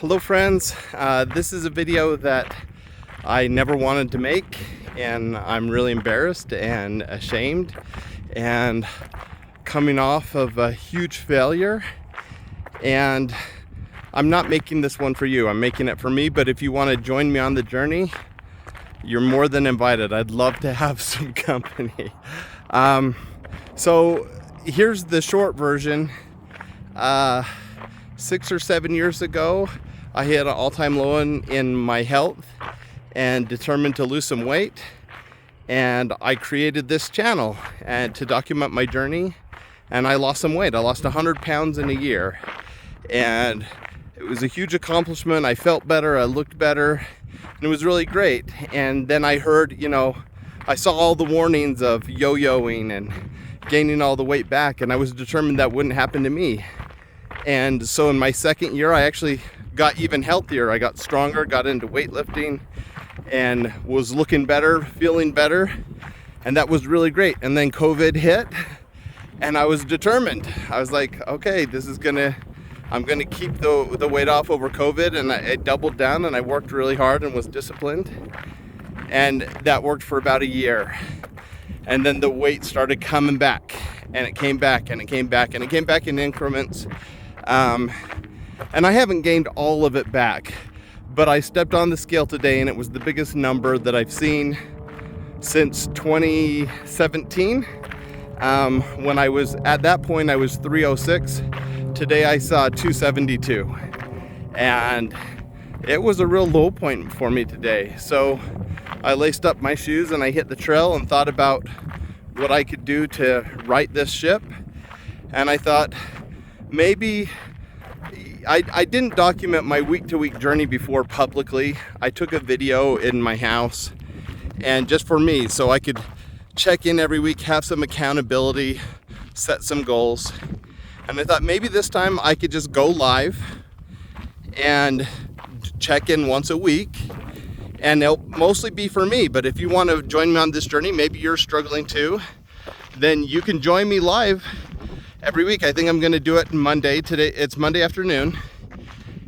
Hello friends, this is a video that I never wanted to make, and I'm really embarrassed and ashamed and coming off of a huge failure, and I'm not making this one for you. I'm making it for me, but if you want to join me on the journey, you're more than invited. I'd love to have some company. So here's the short version. 6 or 7 years ago, I hit an all-time low in my health and determined to lose some weight. And I created this channel and to document my journey. And I lost some weight. I lost 100 pounds in a year. And it was a huge accomplishment. I felt better. I looked better. And it was really great. And then I heard, I saw all the warnings of yo-yoing and gaining all the weight back. And I was determined that wouldn't happen to me. And so in my second year, I actually got even healthier. I got stronger, got into weightlifting, and was looking better, feeling better. And that was really great. And then COVID hit, and I was determined. I was like, okay, I'm gonna keep the weight off over COVID. And I doubled down, and I worked really hard and was disciplined. And that worked for about a year. And then the weight started coming back, and it came back, and it came back, and it came back in increments. And I haven't gained all of it back, but I stepped on the scale today and it was the biggest number that I've seen since 2017. When I was at that point, I was 306. Today I saw 272, and it was a real low point for me today. So I laced up my shoes and I hit the trail and thought about what I could do to right this ship. And I thought, maybe I didn't document my week-to-week journey before publicly. I took a video in my house, and just for me, so I could check in every week, have some accountability, set some goals. And I thought maybe this time I could just go live and check in once a week, and it'll mostly be for me. But if you want to join me on this journey, maybe you're struggling too, then you can join me live every week. I think I'm going to do it Monday. Today it's Monday afternoon,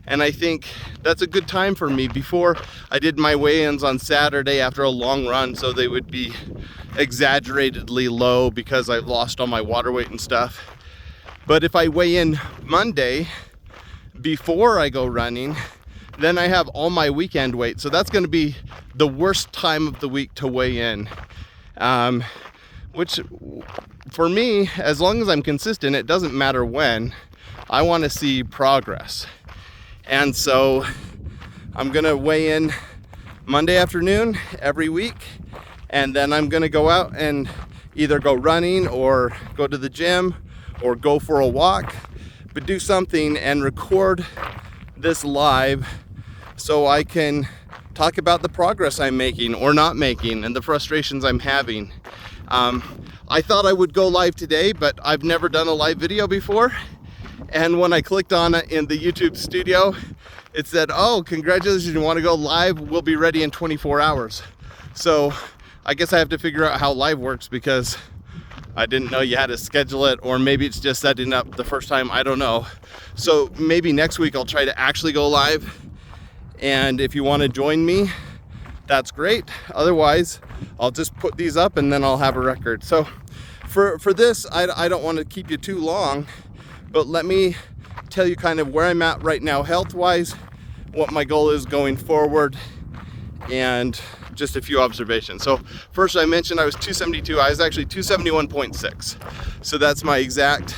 and I think that's a good time for me. Before, I did my weigh-ins on Saturday after a long run, so they would be exaggeratedly low because I've lost all my water weight and stuff. But if I weigh in Monday before I go running, then I have all my weekend weight. So that's going to be the worst time of the week to weigh in. Which for me, as long as I'm consistent, it doesn't matter when. I want to see progress. And so I'm going to weigh in Monday afternoon every week. And then I'm going to go out and either go running or go to the gym or go for a walk, but do something and record this live so I can talk about the progress I'm making or not making and the frustrations I'm having. I thought I would go live today, but I've never done a live video before. And when I clicked on it in the YouTube studio, it said, oh, congratulations, you want to go live? We'll be ready in 24 hours. So I guess I have to figure out how live works, because I didn't know you had to schedule it, or maybe it's just setting up the first time. I don't know. So maybe next week I'll try to actually go live. And if you want to join me, that's great. Otherwise, I'll just put these up and then I'll have a record. So for this, I don't want to keep you too long, but let me tell you kind of where I'm at right now health-wise, what my goal is going forward, and just a few observations. So first, I mentioned I was 272. I was actually 271.6. So that's my exact.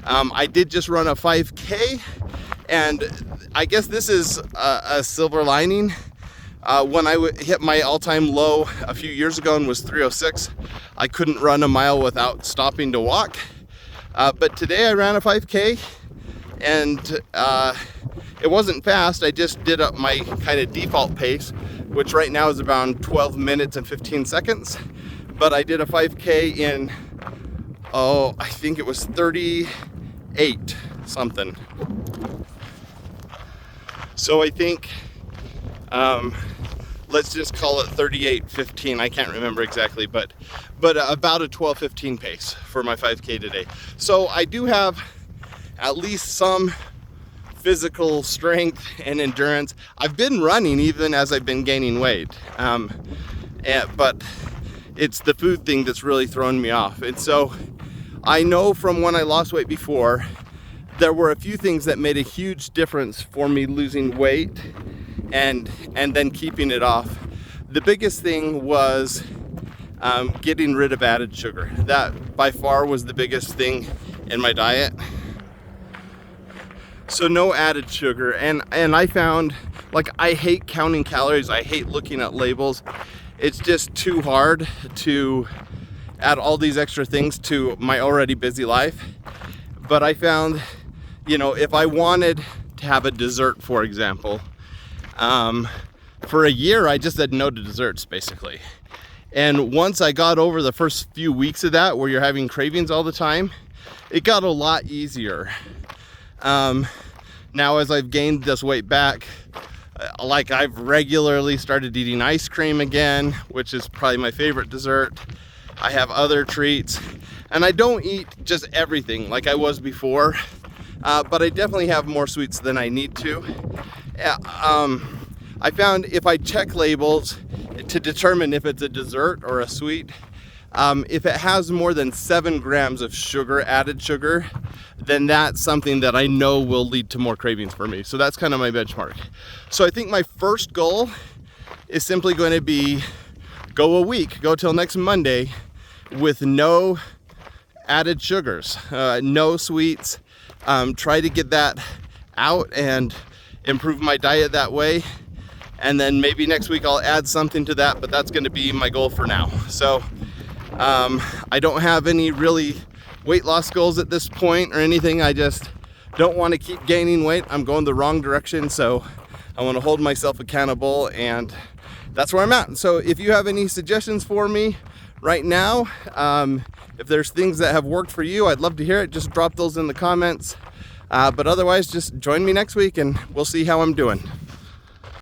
I did just run a 5K, and I guess this is a silver lining. When I hit my all-time low a few years ago and was 306, I couldn't run a mile without stopping to walk. But today I ran a 5K, and it wasn't fast. I just did up my kind of default pace, which right now is around 12 minutes and 15 seconds. But I did a 5K in, I think it was 38 something. So I think, let's just call it 38:15. I can't remember exactly, but about a 12:15 pace for my 5K today. So I do have at least some physical strength and endurance. I've been running even as I've been gaining weight, but it's the food thing that's really thrown me off. And so I know from when I lost weight before, there were a few things that made a huge difference for me losing weight and then keeping it off. The biggest thing was getting rid of added sugar. That by far was the biggest thing in my diet. So no added sugar. And I found, like, I hate counting calories. I hate looking at labels. It's just too hard to add all these extra things to my already busy life. But I found, you know, if I wanted to have a dessert, for example, for a year I just said no to desserts basically. And once I got over the first few weeks of that, where you're having cravings all the time, it got a lot easier. Now as I've gained this weight back, like, I've regularly started eating ice cream again, which is probably my favorite dessert. I have other treats, and I don't eat just everything like I was before, but I definitely have more sweets than I need to. I found if I check labels to determine if it's a dessert or a sweet, if it has more than 7 grams of sugar, added sugar, then that's something that I know will lead to more cravings for me. So that's kind of my benchmark. So I think my first goal is simply going to be go a week, go till next Monday with no added sugars, no sweets. Try to get that out and improve my diet that way. And then maybe next week I'll add something to that, but that's going to be my goal for now. So I don't have any really weight loss goals at this point or anything. I just don't want to keep gaining weight. I'm going the wrong direction, so I want to hold myself accountable, and that's where I'm at. So if you have any suggestions for me right now, if there's things that have worked for you, I'd love to hear it. Just drop those in the comments. But otherwise, just join me next week and we'll see how I'm doing.